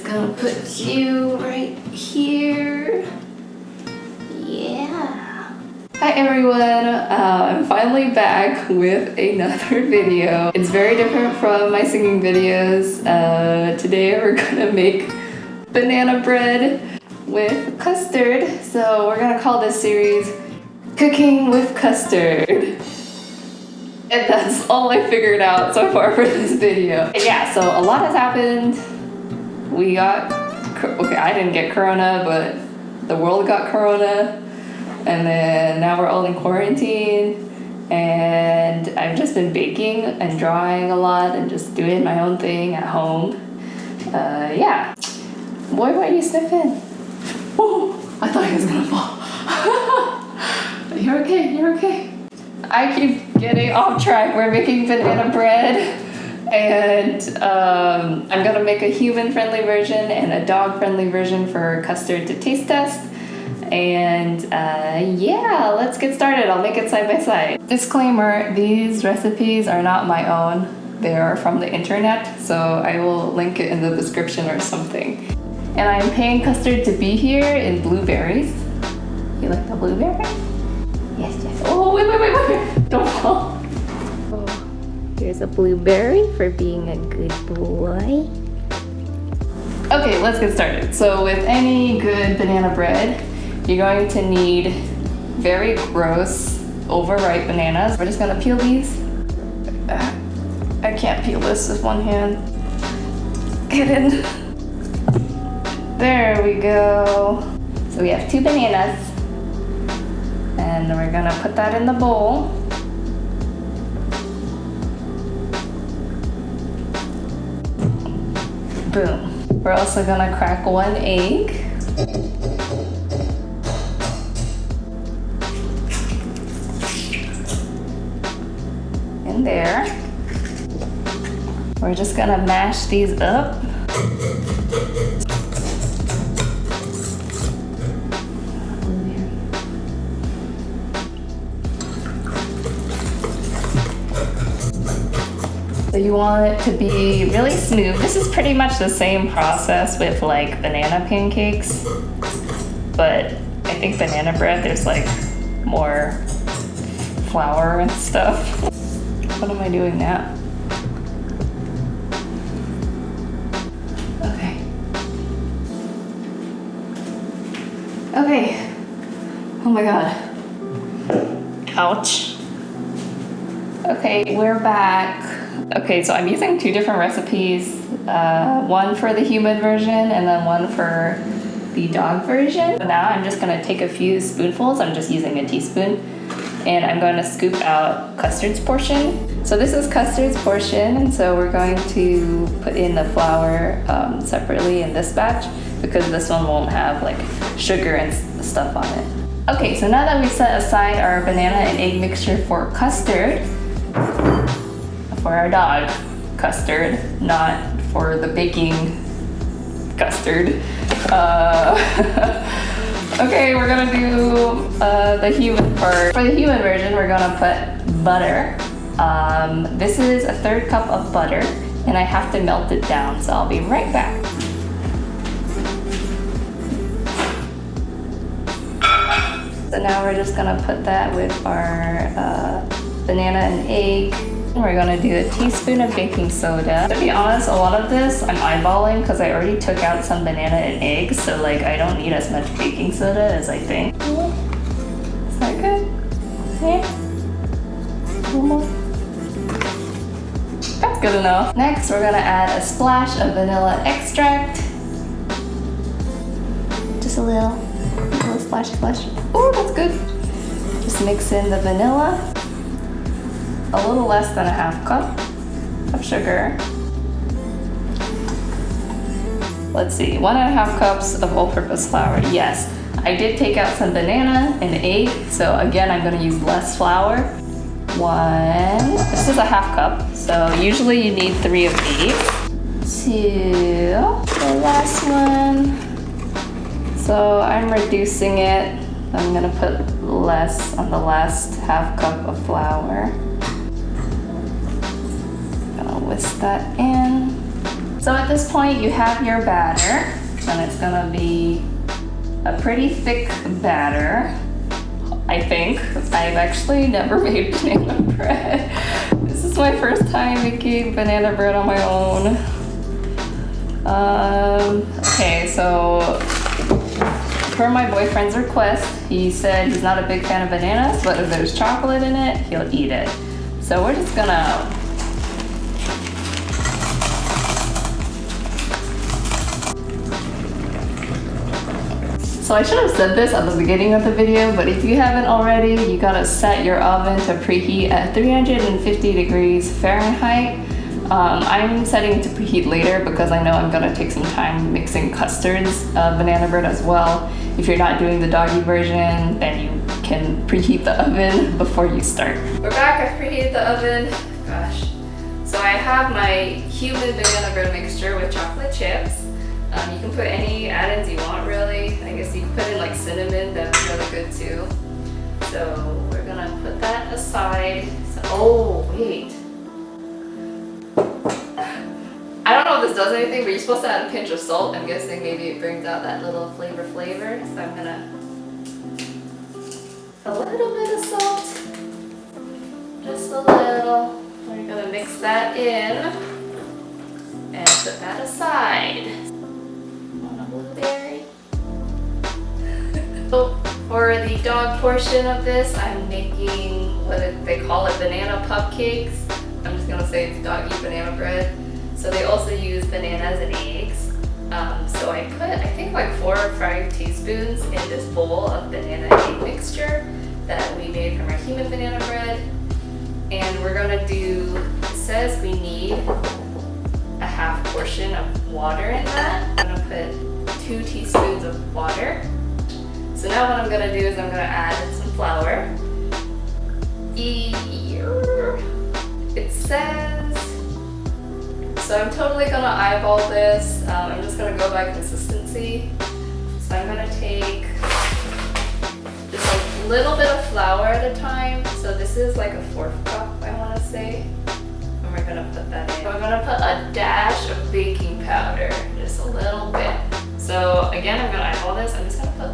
gonna put you right here. Yeah. Hi everyone, I'm finally back with another video. It's very different from my singing videos. Today we're gonna make banana bread with custard. So we're gonna call this series Cooking with Custard. And that's all I figured out so far for this video. And yeah, so a lot has happened. We got, okay, I didn't get corona, but the world got corona. And then now we're all in quarantine. And I've just been baking and drawing a lot and just doing my own thing at home. Yeah. Boy, why are you sniffing? Oh, I thought he was gonna fall. You're okay, you're okay. I keep getting off track. We're making banana bread, and I'm gonna make a human-friendly version and a dog-friendly version for Custard to taste test. And yeah, let's get started. I'll make it side by side. Disclaimer, these recipes are not my own. They are from the internet, so I will link it in the description or something. And I'm paying Custard to be here in blueberries. You like the blueberry? Yes, yes. Oh, wait. Don't fall. Oh, here's a blueberry for being a good boy. Okay, let's get started. So with any good banana bread, you're going to need very gross, overripe bananas. We're just gonna peel these. I can't peel this with one hand. Get in. There we go. So we have 2 bananas. And we're gonna put that in the bowl. Boom. We're also gonna crack 1 egg. In there. We're just gonna mash these up. So you want it to be really smooth. This is pretty much the same process with like banana pancakes, but I think banana bread, there's like more flour and stuff. What am I doing now? Okay. Oh my god. Ouch. Okay, we're back. Okay, so I'm using 2 different recipes. One for the human version and then one for the dog version. Now I'm just gonna take a few spoonfuls. I'm just using a teaspoon. And I'm going to scoop out Custard's portion. So this is Custard's portion, and so we're going to put in the flour separately in this batch because this one won't have like sugar and stuff on it. Okay, so now that we've set aside our banana and egg mixture for Custard, for our dog Custard, not for the baking Custard. Okay, we're gonna do the human part. For the human version, we're gonna put butter. This is a 1/3 cup of butter, and I have to melt it down, so I'll be right back. So now we're just gonna put that with our banana and egg. We're gonna do a teaspoon of baking soda. To be honest, a lot of this I'm eyeballing because I already took out some banana and eggs, so like I don't need as much baking soda as I think. Is that good? Yeah. That's good enough. Next, we're gonna add a splash of vanilla extract. Just a little splash. Oh, that's good. Just mix in the vanilla. A little less than a 1/2 cup of sugar. Let's see, 1.5 cups of all-purpose flour. Yes, I did take out some banana and egg, so again, I'm gonna use less flour. 1, this is a 1/2 cup, so usually you need 3 of these. 2, the last one. So I'm reducing it. I'm gonna put less on the last 1/2 cup of flour. Whisk that in. So at this point you have your batter, and it's gonna be a pretty thick batter, I think. I've actually never made banana bread. This is my first time making banana bread on my own. Okay, so per my boyfriend's request, he said he's not a big fan of bananas, but if there's chocolate in it, he'll eat it. So we're just gonna So I should have said this at the beginning of the video, but if you haven't already, you gotta set your oven to preheat at 350 degrees Fahrenheit. I'm setting to preheat later because I know I'm gonna take some time mixing Custard's banana bread as well. If you're not doing the doggy version, then you can preheat the oven before you start. We're back, I've preheated the oven. Gosh. So I have my human banana bread mixture with chocolate chips. You can put any add-ins you want, really. I guess you can put in like cinnamon, that'd be really good too. So we're gonna put that aside. So, oh, wait. I don't know if this does anything, but you're supposed to add a pinch of salt. I'm guessing maybe it brings out that little flavor. So I'm gonna a little bit of salt, just a little. We're gonna mix that in and put that aside. Want a blueberry? So for the dog portion of this, I'm making they call it banana cupcakes. I'm just gonna say it's doggy banana bread. So they also use bananas and eggs. So I put, I think like 4 or 5 teaspoons in this bowl of banana egg mixture that we made from our human banana bread. And we're gonna do, it says we need a half portion of water in that. I'm gonna put 2 teaspoons of water. So now what I'm gonna do is I'm gonna add some flour. It says, so I'm totally gonna eyeball this. I'm just gonna go by consistency. So I'm gonna take just a little bit of flour at a time. So this is like a 4th cup, I wanna say. And we're gonna put that in. I'm gonna put a dash of baking powder, just a little bit. So again, I'm gonna eyeball this. I'm just gonna put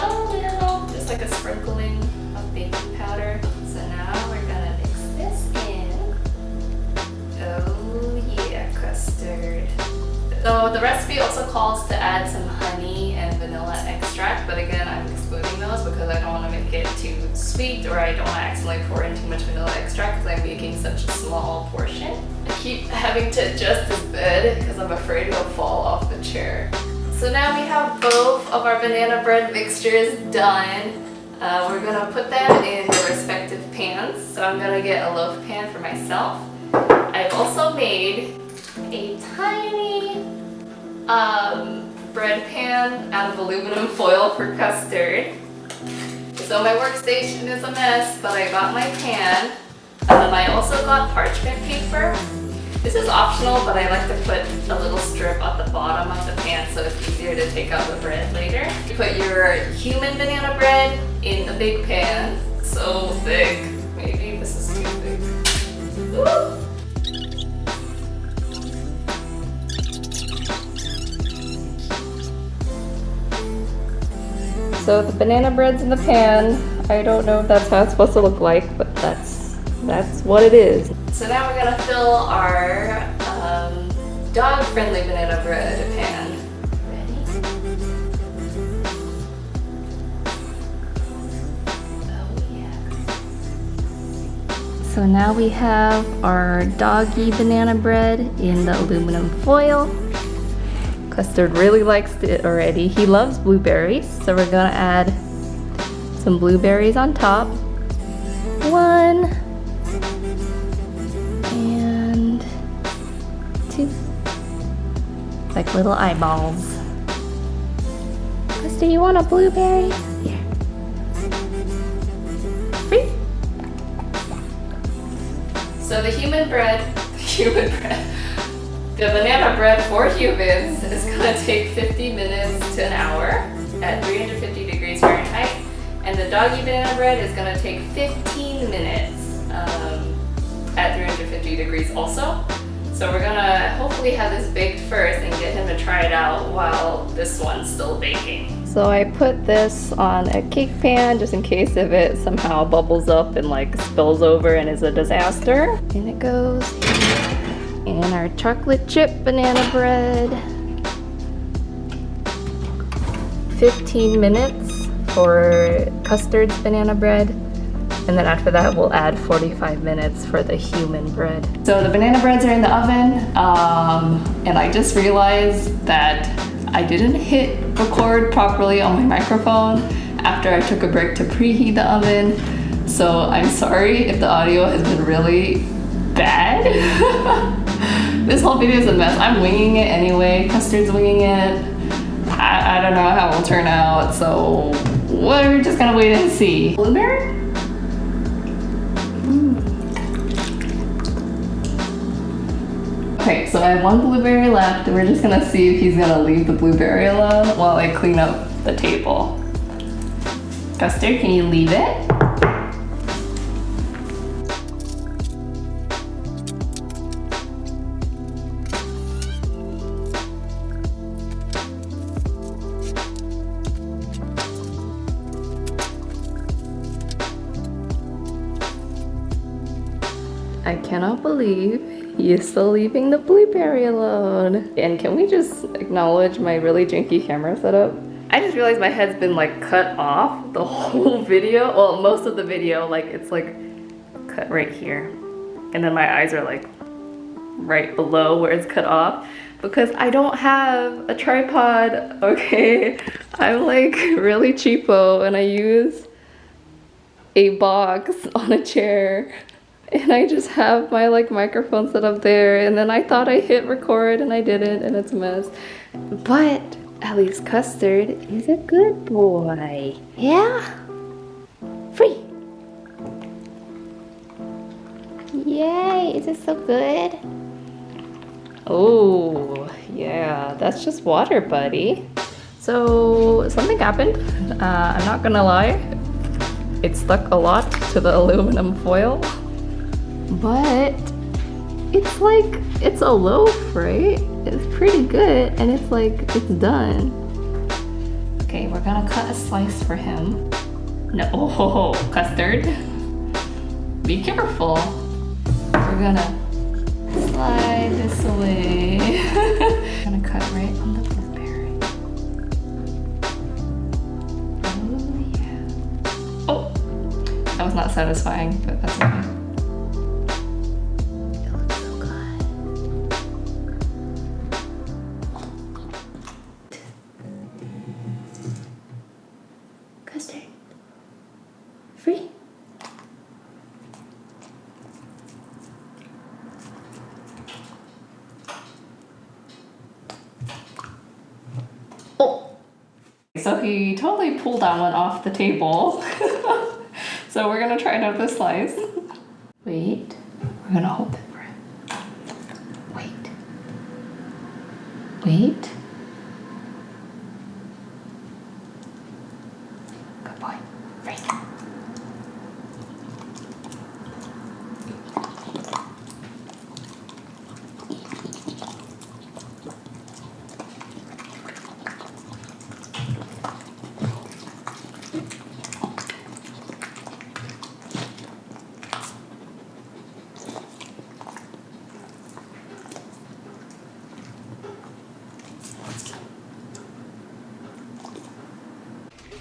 a little, just like a sprinkling of baking powder. So now we're gonna mix this in. Oh yeah, custard. So the recipe also calls to add some honey and vanilla extract, but again, I'm excluding those because I don't want to make it too sweet, or I don't want to accidentally pour in too much vanilla extract because I'm making such a small portion. I keep having to adjust this bed because I'm afraid it'll fall off the chair. So now we have both of our banana bread mixtures done. We're gonna put them in their respective pans. So I'm gonna get a loaf pan for myself. I've also made a tiny bread pan out of aluminum foil for Custard. So my workstation is a mess, but I got my pan. I also got parchment paper. This is optional, but I like to put a little strip at the bottom of the pan so it's easier to take out the bread later. You put your human banana bread in the big pan. So thick. Maybe this is too thick. Ooh. So the banana bread's in the pan. I don't know if that's how it's supposed to look like, but that's what it is. So now we're gonna fill our dog-friendly banana bread pan. Ready? Oh yeah. So now we have our doggy banana bread in the aluminum foil. Custard really likes it already. He loves blueberries, so we're gonna add some blueberries on top. 1 and 2, like little eyeballs. Custard, you want a blueberry? Here. 3. So the banana bread for humans is gonna take 50 minutes to an hour at 350 degrees Fahrenheit, and the doggy banana bread is gonna take 15 minutes at 350 degrees also. So So we're gonna hopefully have this baked first and get him to try it out while this one's still baking. So I put this on a cake pan just in case if it somehow bubbles up and like spills over and is a disaster. And it goes in our chocolate chip banana bread. 15 minutes for Custard's banana bread. And then after that, we'll add 45 minutes for the human bread. So the banana breads are in the oven, and I just realized that I didn't hit record properly on my microphone after I took a break to preheat the oven. So I'm sorry if the audio has been really bad. This whole video is a mess. I'm winging it anyway. Custard's winging it. I don't know how it will turn out, so we're just gonna wait and see. Blueberry? Okay, so I have one blueberry left. We're just gonna see if he's gonna leave the blueberry alone while I clean up the table. Custard, can you leave it? I cannot believe he is still leaving the blueberry alone. And can we just acknowledge my really janky camera setup? I just realized my head's been like cut off the whole video. Well, most of the video, like it's like cut right here. And then my eyes are like right below where it's cut off because I don't have a tripod, okay? I'm like really cheapo and I use a box on a chair. And I just have my like microphone set up there, and then I thought I hit record and I didn't, and it's a mess. But at least Custard is a good boy. Yeah? Free. Yay, is it so good? Oh, yeah, that's just water, buddy. So something happened. I'm not gonna lie. It stuck a lot to the aluminum foil. But it's like, it's a loaf, right? It's pretty good, and it's like, it's done. Okay, we're gonna cut a slice for him. No, oh, Custard. Be careful. We're gonna slide this away. I'm gonna cut right on the blueberry. Oh, yeah. Oh, that was not satisfying, but that's okay. Custard. Free. Oh! So he totally pulled that one off the table. So we're gonna try another slice. Wait, we're gonna hold it for him. Wait. Wait. Good boy. Free.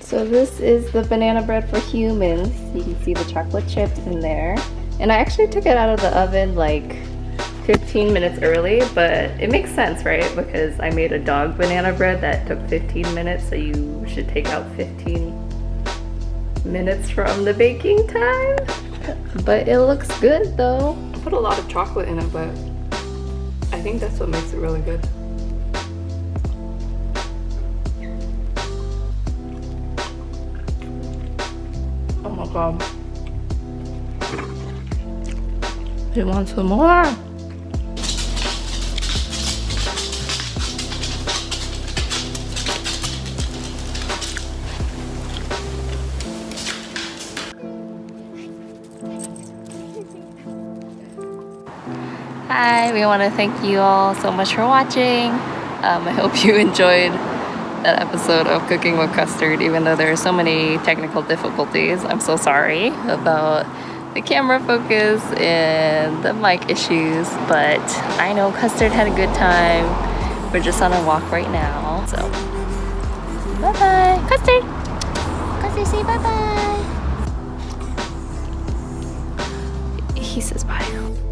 So this is the banana bread for humans. You can see the chocolate chips in there. And I actually took it out of the oven like 15 minutes early, but it makes sense, right? Because I made a dog banana bread that took 15 minutes, so you should take out 15 minutes from the baking time. But it looks good though. I put a lot of chocolate in it, but I think that's what makes it really good. Oh my god. You want some more? Hi, we want to thank you all so much for watching. I hope you enjoyed that episode of Cooking with Custard, even though there are so many technical difficulties. I'm so sorry about the camera focus and the mic issues, but I know Custard had a good time. We're just on a walk right now, so bye-bye. Custard! Custard, say bye-bye. He says bye.